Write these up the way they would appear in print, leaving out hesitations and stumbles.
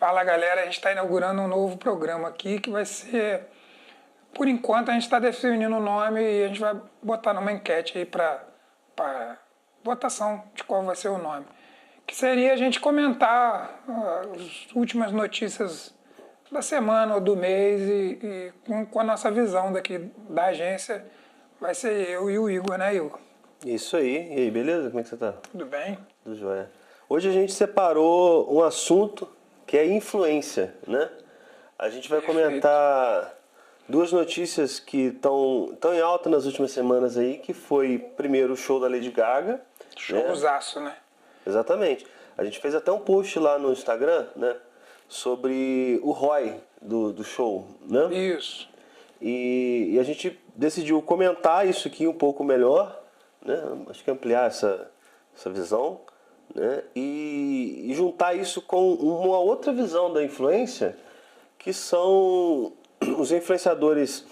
Fala galera, a gente está inaugurando um novo programa aqui que vai ser, por enquanto a gente está definindo o nome e a gente vai botar numa enquete aí para votação de qual vai ser o nome. Que seria a gente comentar as últimas notícias da semana ou do mês e com a nossa visão daqui da agência. Vai ser eu e o Igor, né, Igor? Isso aí. E aí, beleza? Como é que você tá? Tudo bem? Tudo jóia. Hoje a gente separou um assunto que é influência, né? A gente vai comentar duas notícias que estão em alta nas últimas semanas aí, que foi, primeiro, o show da Lady Gaga. Showzaço, né? Exatamente. A gente fez até um post lá no Instagram, né? Sobre o ROI do show, né? Isso. E a gente decidiu comentar isso aqui um pouco melhor, né? Acho que ampliar essa visão, né? E juntar isso com uma outra visão da influência, que são os influenciadores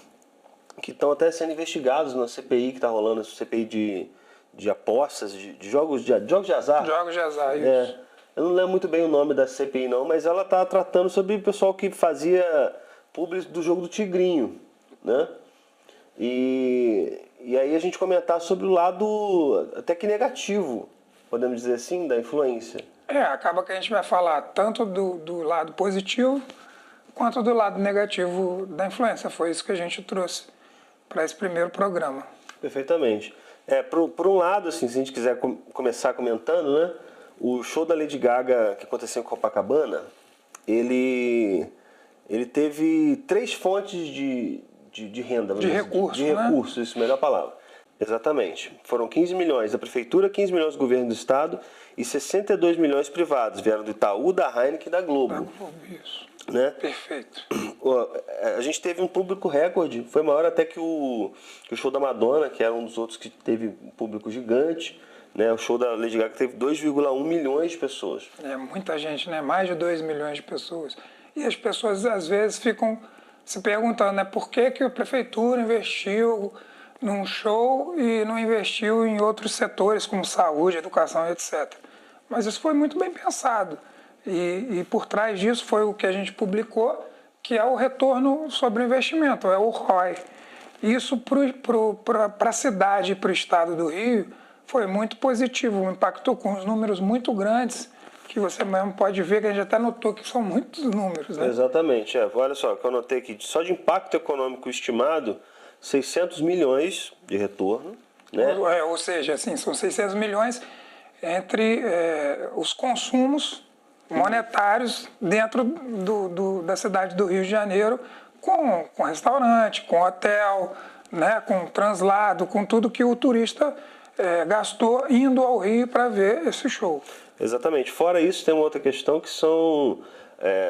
que estão até sendo investigados na CPI que está rolando, a CPI de apostas, de jogos de azar. Jogos de azar, isso. Eu não lembro muito bem o nome da CPI não, mas ela está tratando sobre o pessoal que fazia publi do jogo do Tigrinho, né? E aí a gente comentar sobre o lado até que negativo, podemos dizer assim, da influência. Acaba que a gente vai falar tanto do lado positivo quanto do lado negativo da influência. Foi isso que a gente trouxe para esse primeiro programa. Perfeitamente. Por um lado, assim, se a gente quiser começar comentando, né? O show da Lady Gaga que aconteceu em Copacabana, ele teve 3 fontes de renda. De recursos, de recursos, né? Isso, melhor palavra. Exatamente. Foram 15 milhões da Prefeitura, 15 milhões do Governo do Estado e 62 milhões privados. Vieram do Itaú, da Heineken e da Globo. Da Globo, isso. Né? Perfeito. A gente teve um público recorde, foi maior até que o show da Madonna, que era um dos outros que teve um público gigante. Né? O show da Lady Gaga teve 2,1 milhões de pessoas. Muita gente, né? Mais de 2 milhões de pessoas. E as pessoas às vezes ficam se perguntando, né? Por que a Prefeitura investiu num show e não investiu em outros setores como saúde, educação, etc. Mas isso foi muito bem pensado. E por trás disso foi o que a gente publicou, que é o retorno sobre o investimento, é o ROI. Isso para a cidade e para o estado do Rio foi muito positivo, impactou com os números muito grandes, que você mesmo pode ver, que a gente até notou que são muitos números. Né? Exatamente. Olha só, que eu notei aqui, só de impacto econômico estimado, 600 milhões de retorno. Né? Ou seja, assim, são 600 milhões entre os consumos monetários dentro da cidade do Rio de Janeiro, com restaurante, com hotel, né, com translado, com tudo que o turista gastou indo ao Rio para ver esse show. Exatamente. Fora isso, tem uma outra questão que são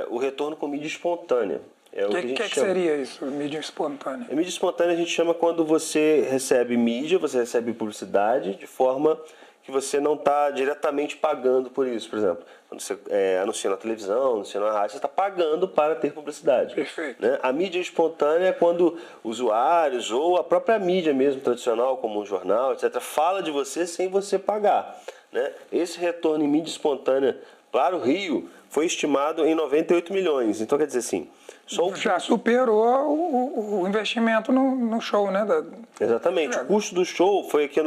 o retorno com mídia espontânea. O que seria isso, mídia espontânea? Mídia espontânea a gente chama quando você recebe mídia, você recebe publicidade de forma que você não está diretamente pagando por isso. Por exemplo, quando você anuncia na televisão, anuncia na rádio, você está pagando para ter publicidade. Perfeito. Né? A mídia espontânea é quando usuários ou a própria mídia mesmo tradicional, como um jornal, etc., fala de você sem você pagar. Né? Esse retorno em mídia espontânea para o Rio foi estimado em 98 milhões. Então, quer dizer assim... Já superou o investimento no show, né? Exatamente. O custo do show foi aqui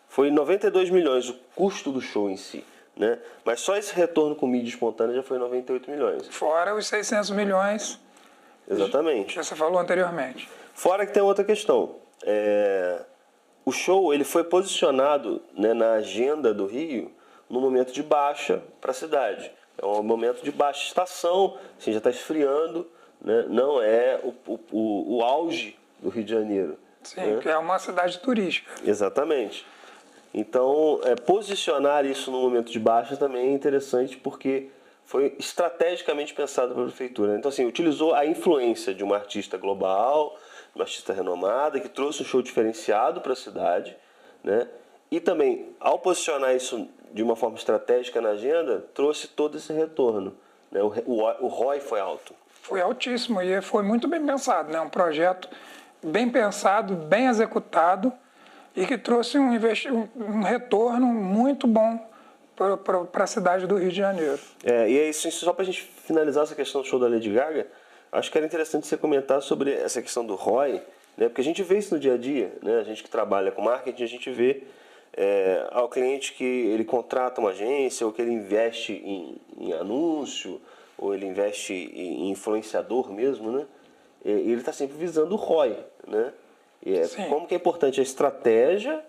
foi 92 milhões, o custo do show em si. Né? Mas só esse retorno com mídia espontânea já foi 98 milhões. Fora os 600 milhões. Exatamente. Que você falou anteriormente. Fora que tem outra questão. O show ele foi posicionado, né, na agenda do Rio no momento de baixa para a cidade. É um momento de baixa estação, assim, já está esfriando, né? Não é o auge do Rio de Janeiro. Sim, né? que é uma cidade turística. Exatamente. Então, posicionar isso no momento de baixa também é interessante porque foi estrategicamente pensado pela prefeitura. Então, assim, utilizou a influência de uma artista global, uma artista renomada, que trouxe um show diferenciado para a cidade, né? E também, ao posicionar isso de uma forma estratégica na agenda, trouxe todo esse retorno. Né? O ROI foi alto. Foi altíssimo e foi muito bem pensado. Né? Um projeto bem pensado, bem executado e que trouxe um retorno muito bom para a cidade do Rio de Janeiro. E é isso, só para a gente finalizar essa questão do show da Lady Gaga, acho que era interessante você comentar sobre essa questão do ROI, né? Porque a gente vê isso no dia a dia, né? A gente que trabalha com marketing, a gente vê ao cliente que ele contrata uma agência, ou que ele investe em anúncio, ou ele investe em influenciador mesmo, né? E ele está sempre visando o ROI, né? Como que é importante a estratégia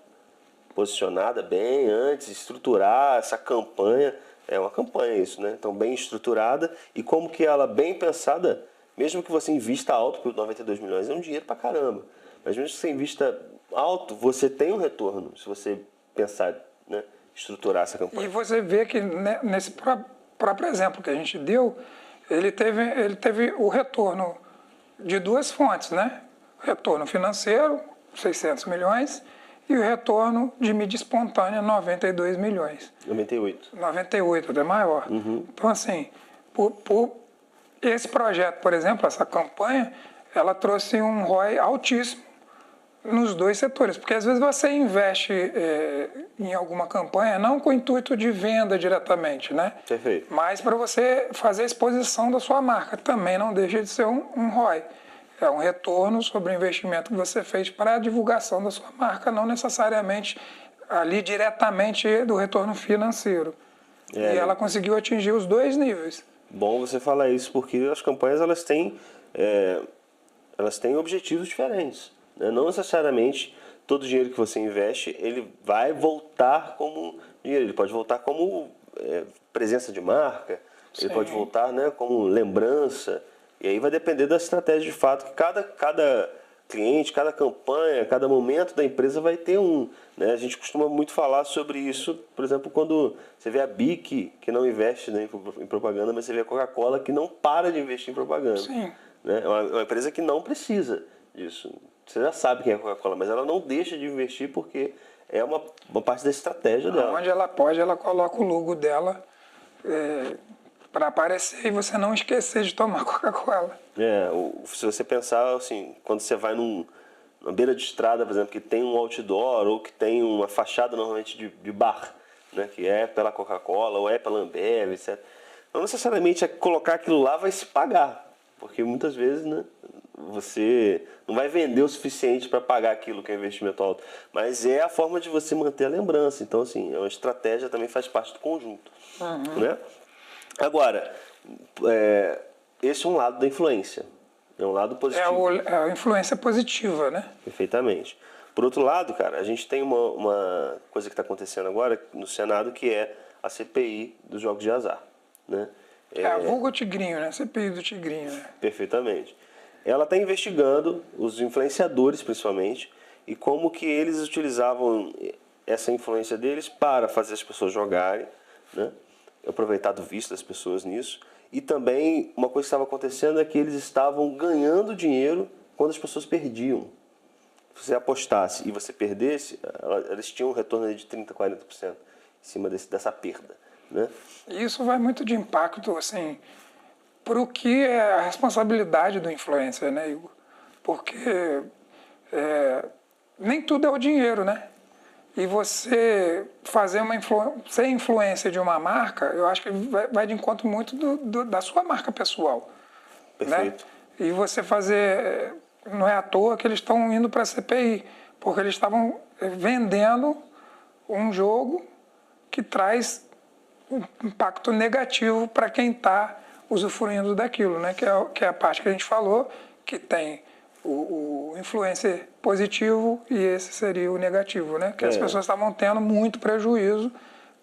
posicionada bem antes, estruturar essa campanha, é uma campanha isso, né? Então bem estruturada, e como que ela bem pensada, mesmo que você invista alto, porque 92 milhões é um dinheiro pra caramba, mas mesmo que você invista alto, você tem um retorno, se você pensar, né, estruturar essa campanha. E você vê que nesse próprio exemplo que a gente deu, ele teve o retorno de duas fontes, né? O retorno financeiro, 600 milhões, e o retorno de mídia espontânea, 92 milhões. 98. 98, até maior. Então, assim, esse projeto, por exemplo, essa campanha, ela trouxe um ROI altíssimo nos dois setores. Porque, às vezes, você investe em alguma campanha, não com o intuito de venda diretamente, né? Perfeito. Mas para você fazer a exposição da sua marca. Também não deixa de ser um ROI. É um retorno sobre o investimento que você fez para a divulgação da sua marca, não necessariamente ali diretamente do retorno financeiro. E ela conseguiu atingir os dois níveis. Bom você falar isso, porque as campanhas elas têm objetivos diferentes, né? Não necessariamente todo o dinheiro que você investe ele vai voltar como dinheiro, ele pode voltar como presença de marca, ele pode voltar, né, como lembrança. E aí vai depender da estratégia de fato, que cada cliente, cada campanha, cada momento da empresa vai ter né? A gente costuma muito falar sobre isso, por exemplo, quando você vê a BIC, que não investe, né, em propaganda, mas você vê a Coca-Cola, que não para de investir em propaganda. Sim. Né? É uma empresa que não precisa disso. Você já sabe quem é a Coca-Cola, mas ela não deixa de investir porque é uma parte da estratégia dela. Onde ela pode, ela coloca o logo dela para aparecer e você não esquecer de tomar Coca-Cola. Se você pensar assim, quando você vai numa beira de estrada, por exemplo, que tem um outdoor ou que tem uma fachada normalmente de bar, né, que é pela Coca-Cola ou é pela Ambev, etc. Não necessariamente colocar aquilo lá vai se pagar, porque muitas vezes, né, você não vai vender o suficiente para pagar aquilo que é investimento alto, mas é a forma de você manter a lembrança. Então, assim, é uma estratégia, também faz parte do conjunto, né? Agora, esse é um lado da influência, é um lado positivo. É a influência positiva, né? Perfeitamente. Por outro lado, cara, a gente tem uma coisa que está acontecendo agora no Senado, que é a CPI dos jogos de azar, né? Vulgo Tigrinho, né? CPI do Tigrinho, né? Perfeitamente. Ela está investigando os influenciadores, principalmente, e como que eles utilizavam essa influência deles para fazer as pessoas jogarem, né? Aproveitar do vício das pessoas nisso. E também uma coisa que estava acontecendo é que eles estavam ganhando dinheiro quando as pessoas perdiam. Se você apostasse e você perdesse, eles tinham um retorno de 30%, 40% em cima dessa perda, né? Isso vai muito de impacto, assim, para o que é a responsabilidade do influencer, né, Igor? Porque nem tudo é o dinheiro, né? E você fazer ser influência de uma marca, eu acho que vai de encontro muito da sua marca pessoal. Perfeito. Né? E você fazer... Não é à toa que eles estão indo para a CPI, porque eles estavam vendendo um jogo que traz um impacto negativo para quem está usufruindo daquilo, né? Que é a parte que a gente falou, que tem o influencer positivo e esse seria o negativo, né? Que as pessoas estavam tendo muito prejuízo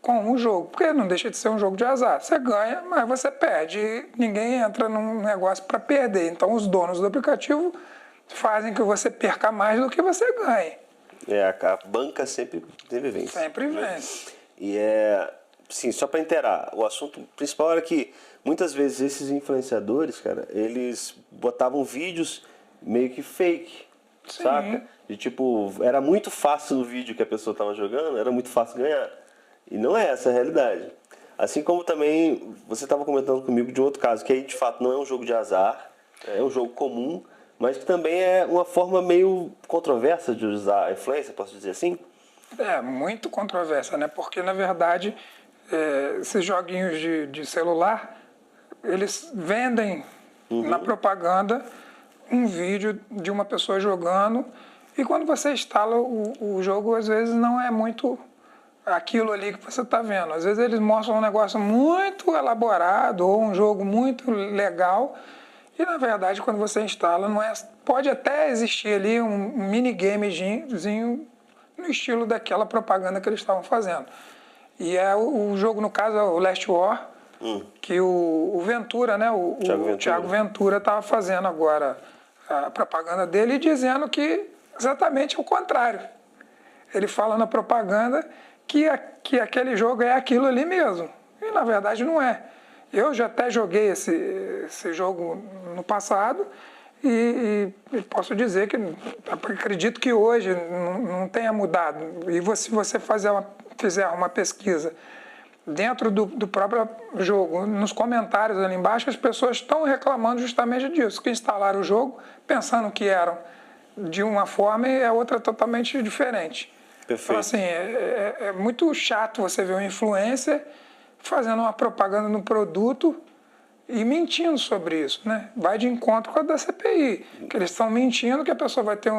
com o jogo, porque não deixa de ser um jogo de azar. Você ganha, mas você perde. E ninguém entra num negócio para perder. Então, os donos do aplicativo fazem que você perca mais do que você ganhe. A banca sempre vence. Sempre vence. E sim, só para inteirar, o assunto principal era que muitas vezes esses influenciadores, cara, eles botavam vídeos meio que fake, Sim. saca? De tipo, era muito fácil no vídeo que a pessoa estava jogando, era muito fácil ganhar. E não é essa a realidade. Assim como também você estava comentando comigo de um outro caso, que aí de fato não é um jogo de azar, é um jogo comum, mas que também é uma forma meio controversa de usar a influência, posso dizer assim? Muito controversa, né? Porque, na verdade, esses joguinhos de celular, eles vendem na propaganda um vídeo de uma pessoa jogando, e quando você instala o jogo, às vezes não é muito aquilo ali que você está vendo. Às vezes eles mostram um negócio muito elaborado ou um jogo muito legal, e na verdade quando você instala, não é, pode até existir ali um minigamezinho no estilo daquela propaganda que eles estavam fazendo. E o jogo, no caso, é o Last War, que o Ventura, né, o Thiago Ventura estava fazendo agora a propaganda dele e dizendo que exatamente o contrário. Ele fala na propaganda que aquele jogo é aquilo ali mesmo. E na verdade não é. Eu já até joguei esse jogo no passado e posso dizer que acredito que hoje não tenha mudado. E se você fizer uma pesquisa dentro do próprio jogo, nos comentários ali embaixo, as pessoas estão reclamando justamente disso, que instalaram o jogo pensando que eram de uma forma e a outra totalmente diferente. Perfeito. Então, assim, é muito chato você ver um influencer fazendo uma propaganda no produto e mentindo sobre isso, né? Vai de encontro com a da CPI, que eles estão mentindo que a pessoa vai ter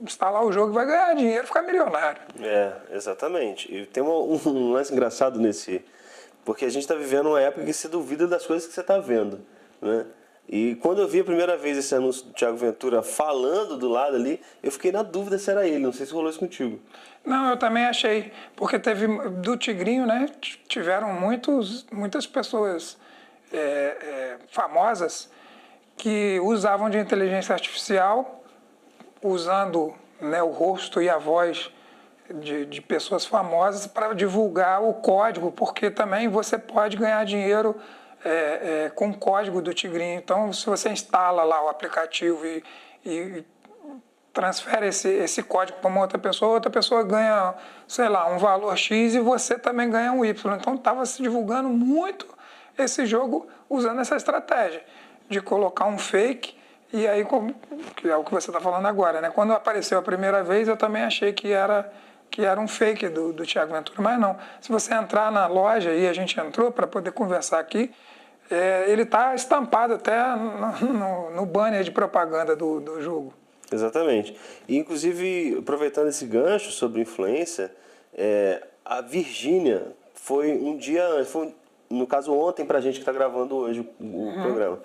instalar o jogo e vai ganhar dinheiro, ficar milionário. Exatamente. E tem um lance engraçado porque a gente está vivendo uma época que se duvida das coisas que você está vendo, né? E quando eu vi a primeira vez esse anúncio do Thiago Ventura falando do lado ali, eu fiquei na dúvida se era ele, não sei se rolou isso contigo. Não, eu também achei, porque teve do Tigrinho, né? Tiveram muitas pessoas famosas que usavam de inteligência artificial, usando, né, o rosto e a voz de pessoas famosas para divulgar o código, porque também você pode ganhar dinheiro com o código do Tigrinho. Então, se você instala lá o aplicativo e transfere esse código para uma outra pessoa ganha, sei lá, um valor X e você também ganha um Y. Então, estava se divulgando muito esse jogo usando essa estratégia de colocar um fake. E aí, que é o que você está falando agora, né? Quando apareceu a primeira vez, eu também achei que era um fake do Thiago Ventura, mas não. Se você entrar na loja, e a gente entrou para poder conversar aqui, ele está estampado até no banner de propaganda do jogo. Exatamente. E, inclusive, aproveitando esse gancho sobre influência, a Virgínia foi um dia antes, no caso ontem para a gente que está gravando hoje o programa.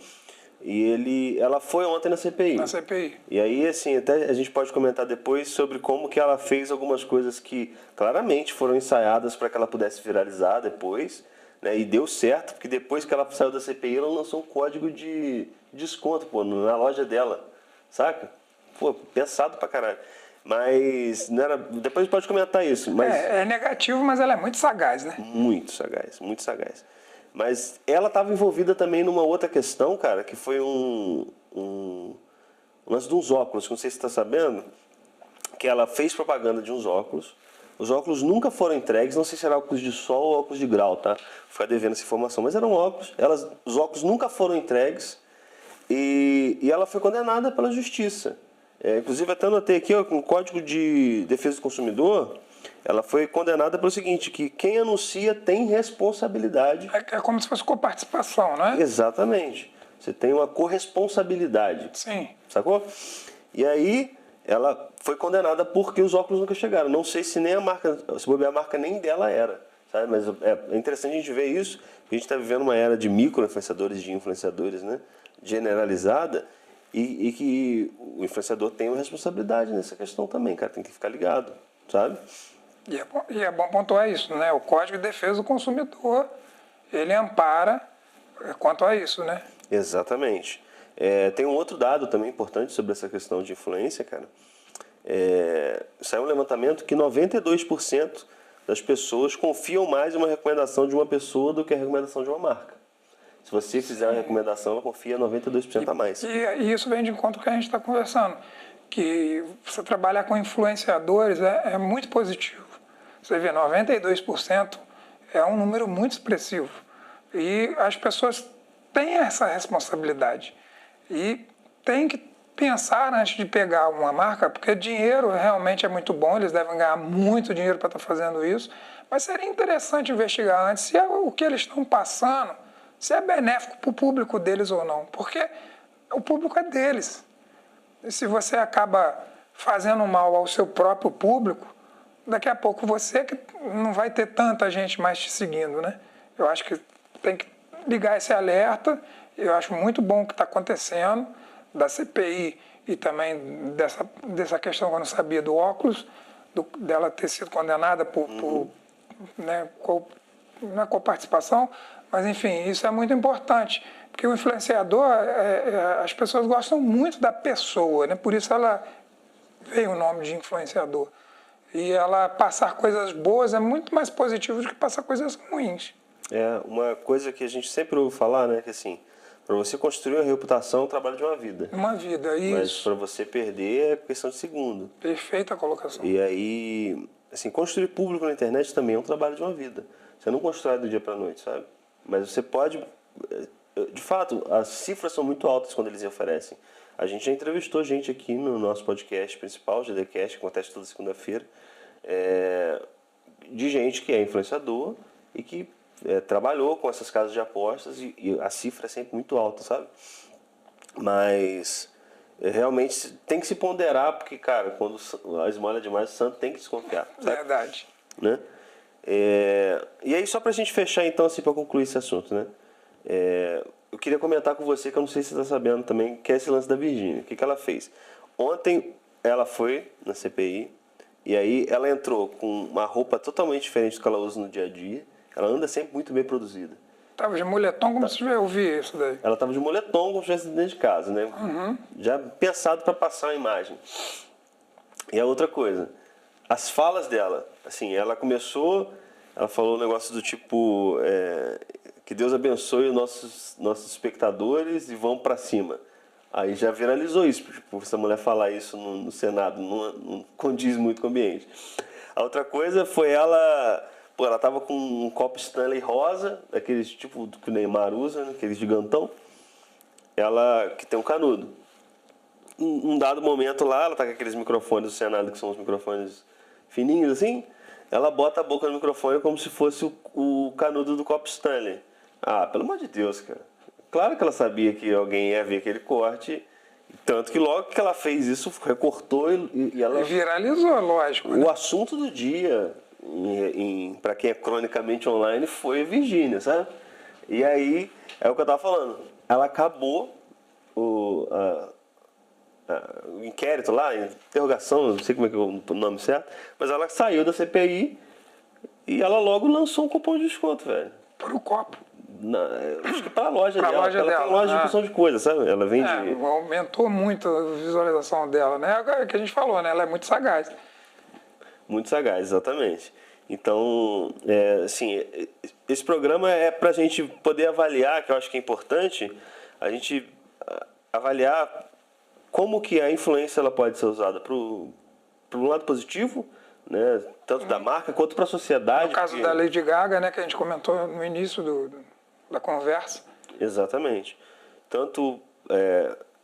E ela foi ontem na CPI. Na CPI. E aí, assim, até a gente pode comentar depois sobre como que ela fez algumas coisas que claramente foram ensaiadas para que ela pudesse viralizar depois, né? E deu certo, porque depois que ela saiu da CPI, ela lançou um código de desconto, na loja dela, saca? Pô, pensado pra caralho. Mas não era... depois a gente pode comentar isso. Mas... É negativo, mas ela é muito sagaz, né? Muito sagaz, muito sagaz. Mas ela estava envolvida também numa outra questão, cara, que foi um lance de uns óculos, não sei se você está sabendo, que ela fez propaganda de uns óculos. Os óculos nunca foram entregues, não sei se era óculos de sol ou óculos de grau, tá? Ficar devendo essa informação, mas eram óculos. Os óculos nunca foram entregues e ela foi condenada pela justiça. Inclusive, até anotei aqui, ó, com o Código de Defesa do Consumidor, ela foi condenada pelo seguinte, que quem anuncia tem responsabilidade. É como se fosse coparticipação, não é? Exatamente. Você tem uma corresponsabilidade. Sim. Sacou? E aí, ela foi condenada porque os óculos nunca chegaram. Não sei se nem a marca, se bobear a marca nem dela era. Sabe? Mas é interessante a gente ver isso, porque a gente está vivendo uma era de micro-influenciadores, de influenciadores, né? Generalizada, e que o influenciador tem uma responsabilidade nessa questão também, cara. Tem que ficar ligado, sabe? E é bom pontuar isso, né? O Código de Defesa do Consumidor, ele ampara quanto a isso, né? Exatamente. Tem um outro dado também importante sobre essa questão de influência, cara. Saiu um levantamento que 92% das pessoas confiam mais em uma recomendação de uma pessoa do que a recomendação de uma marca. Se você fizer uma recomendação, ela confia 92% a mais. E isso vem de encontro com o que a gente está conversando, que você trabalhar com influenciadores é muito positivo. Você vê, 92% é um número muito expressivo. E as pessoas têm essa responsabilidade. E tem que pensar antes de pegar uma marca, porque dinheiro realmente é muito bom, eles devem ganhar muito dinheiro para estar fazendo isso, Mas seria interessante investigar antes se o que eles estão passando, se é benéfico para o público deles ou não. Porque o público é deles. E se você acaba fazendo mal ao seu próprio público, daqui a pouco você que não vai ter tanta gente mais te seguindo, né? Eu acho que tem que ligar esse alerta. Eu acho muito bom o que está acontecendo da CPI e também dessa questão que eu não sabia do óculos, dela ter sido condenada né, não é coparticipação, mas enfim, isso é muito importante, porque o influenciador, as pessoas gostam muito da pessoa, né? Por isso ela veio o nome de influenciador. E ela passar coisas boas é muito mais positivo do que passar coisas ruins. É uma coisa que a gente sempre ouve falar, né? Que assim, para você construir uma reputação é um trabalho de uma vida. Uma vida, Mas isso. para você perder é questão de segundo. Perfeita a colocação. E aí, assim, construir público na internet também é um trabalho de uma vida. Você não constrói do dia para a noite, sabe? Mas você pode... De fato, as cifras são muito altas quando eles oferecem. A gente já entrevistou gente aqui no nosso podcast principal, o GDcast, que acontece toda segunda-feira, de gente que é influenciador e que trabalhou com essas casas de apostas e a cifra é sempre muito alta, sabe? Mas realmente tem que se ponderar, porque, cara, quando a esmola é demais, o santo tem que desconfiar. Sabe? Verdade. Né? E aí, só pra gente fechar, então, assim, pra concluir esse assunto, né? Eu queria comentar com você, que eu não sei se você está sabendo também, que é esse lance da Virgínia. O que ela fez? Ontem ela foi na CPI e aí ela entrou com uma roupa totalmente diferente do que ela usa no dia a dia. Ela anda sempre muito bem produzida. Tava de moletom, como se eu ouvi isso daí. Ela estava de moletom, como se estivesse dentro de casa, né? Uhum. Já pensado para passar a imagem. E a outra coisa, as falas dela, assim, ela falou um negócio do tipo, que Deus abençoe os nossos espectadores e vão para cima. Aí já viralizou isso, tipo, essa mulher falar isso no Senado, não condiz muito com o ambiente. A outra coisa foi ela tava com um copo Stanley rosa, daqueles tipo que o Neymar usa, né, aquele gigantão, que tem um canudo. Um dado momento lá, ela tá com aqueles microfones do Senado, que são os microfones fininhos assim, ela bota a boca no microfone como se fosse o canudo do copo Stanley. Ah, pelo amor de Deus, cara. Claro que ela sabia que alguém ia ver aquele corte, tanto que logo que ela fez isso, recortou e ela... Viralizou, lógico. O assunto do dia, para quem é cronicamente online, foi a Virgínia, sabe? E aí, é o que eu tava falando. Ela acabou o inquérito lá, interrogação, não sei como é que é o nome certo, mas ela saiu da CPI e ela logo lançou um cupom de desconto, velho. Por o copo. Acho que para a loja dela. Loja ela dela, tem loja de produção de coisas, sabe? Ela vende... aumentou muito a visualização dela, né? É o que a gente falou, né? Ela é muito sagaz. Muito sagaz, exatamente. Então, assim, esse programa é para a gente poder avaliar, que eu acho que é importante, a gente avaliar como que a influência ela pode ser usada para um lado positivo, né? Tanto da marca quanto para a sociedade. No caso da Lady Gaga, né, que a gente comentou no início da conversa. Exatamente. Tanto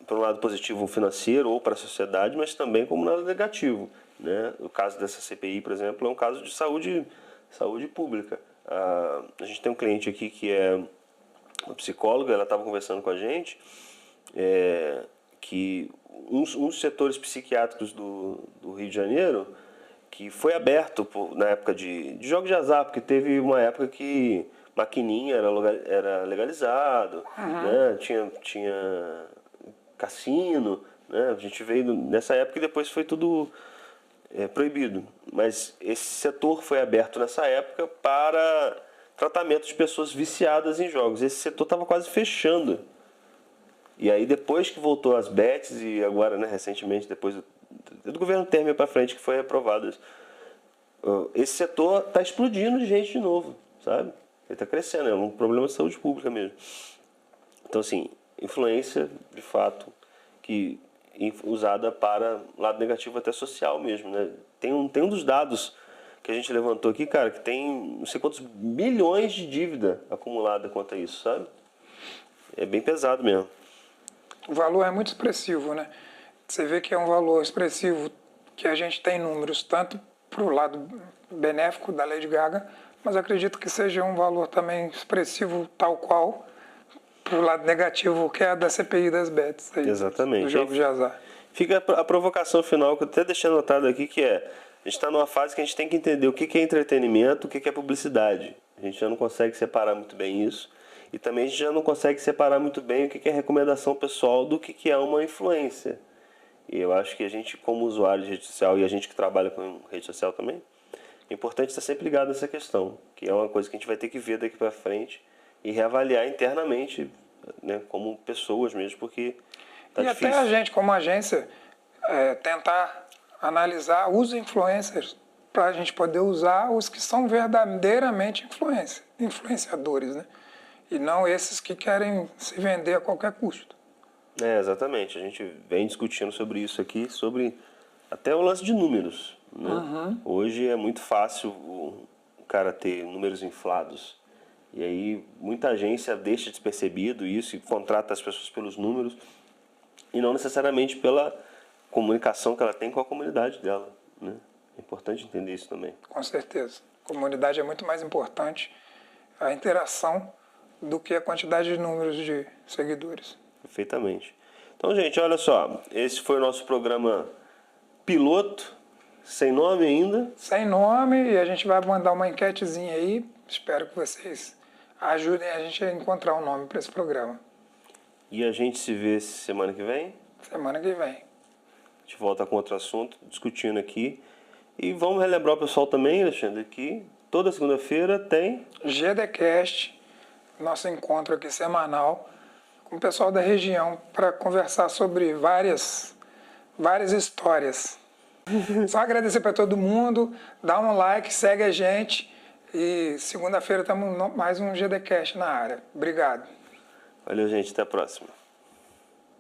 para um lado positivo financeiro ou para a sociedade, mas também como lado negativo. Né? O caso dessa CPI, por exemplo, é um caso de saúde pública. A gente tem um cliente aqui que é uma psicóloga, ela estava conversando com a gente, que um dos setores psiquiátricos do Rio de Janeiro, que foi aberto na época de jogos de azar, porque teve uma época que maquininha era legalizado, né? Tinha cassino, né? A gente veio nessa época e depois foi tudo proibido. Mas esse setor foi aberto nessa época para tratamento de pessoas viciadas em jogos. Esse setor estava quase fechando. E aí depois que voltou as bets e agora, né, recentemente, depois do governo Temer para frente que foi aprovado isso, esse setor está explodindo de gente de novo, sabe? Ele está crescendo, é um problema de saúde pública mesmo. Então, assim, influência, de fato, que usada para lado negativo até social mesmo, né? Tem um dos dados que a gente levantou aqui, cara, que tem não sei quantos bilhões de dívida acumulada quanto a isso, sabe? É bem pesado mesmo. O valor é muito expressivo, né? Você vê que é um valor expressivo, que a gente tem números tanto para o lado benéfico da Lady Gaga, mas acredito que seja um valor também expressivo tal qual para o lado negativo, que é a da CPI das bets. Aí, Exatamente. Do jogo de azar. Fica a provocação final, que eu até deixei anotado aqui, que é, a gente está numa fase que a gente tem que entender o que é entretenimento, o que é publicidade. A gente já não consegue separar muito bem isso. E também a gente já não consegue separar muito bem o que é recomendação pessoal do que é uma influência. E eu acho que a gente, como usuário de rede social, e a gente que trabalha com rede social também, é importante estar sempre ligado nessa questão, que é uma coisa que a gente vai ter que ver daqui para frente e reavaliar internamente, né, como pessoas mesmo, porque tá difícil. Até a gente, como agência, tentar analisar os influencers para a gente poder usar os que são verdadeiramente influenciadores, né? E não esses que querem se vender a qualquer custo. Exatamente. A gente vem discutindo sobre isso aqui, sobre até o lance de números, né? Hoje é muito fácil o cara ter números inflados. E aí muita agência deixa despercebido isso e contrata as pessoas pelos números e não necessariamente pela comunicação que ela tem com a comunidade dela, né? É importante entender isso também. Com certeza. A comunidade é muito mais importante, a interação, do que a quantidade de números de seguidores. Perfeitamente. Então, gente, olha só. Esse foi o nosso programa piloto, sem nome ainda. Sem nome, e a gente vai mandar uma enquetezinha aí. Espero que vocês ajudem a gente a encontrar um nome para esse programa. E a gente se vê semana que vem? Semana que vem. A gente volta com outro assunto, discutindo aqui. E vamos relembrar o pessoal também, Alexandre, que toda segunda-feira tem GDCast, nosso encontro aqui semanal, com o pessoal da região para conversar sobre várias histórias. Só agradecer para todo mundo, dá um like, segue a gente e segunda-feira estamos mais um GDCast na área. Obrigado. Valeu, gente. Até a próxima.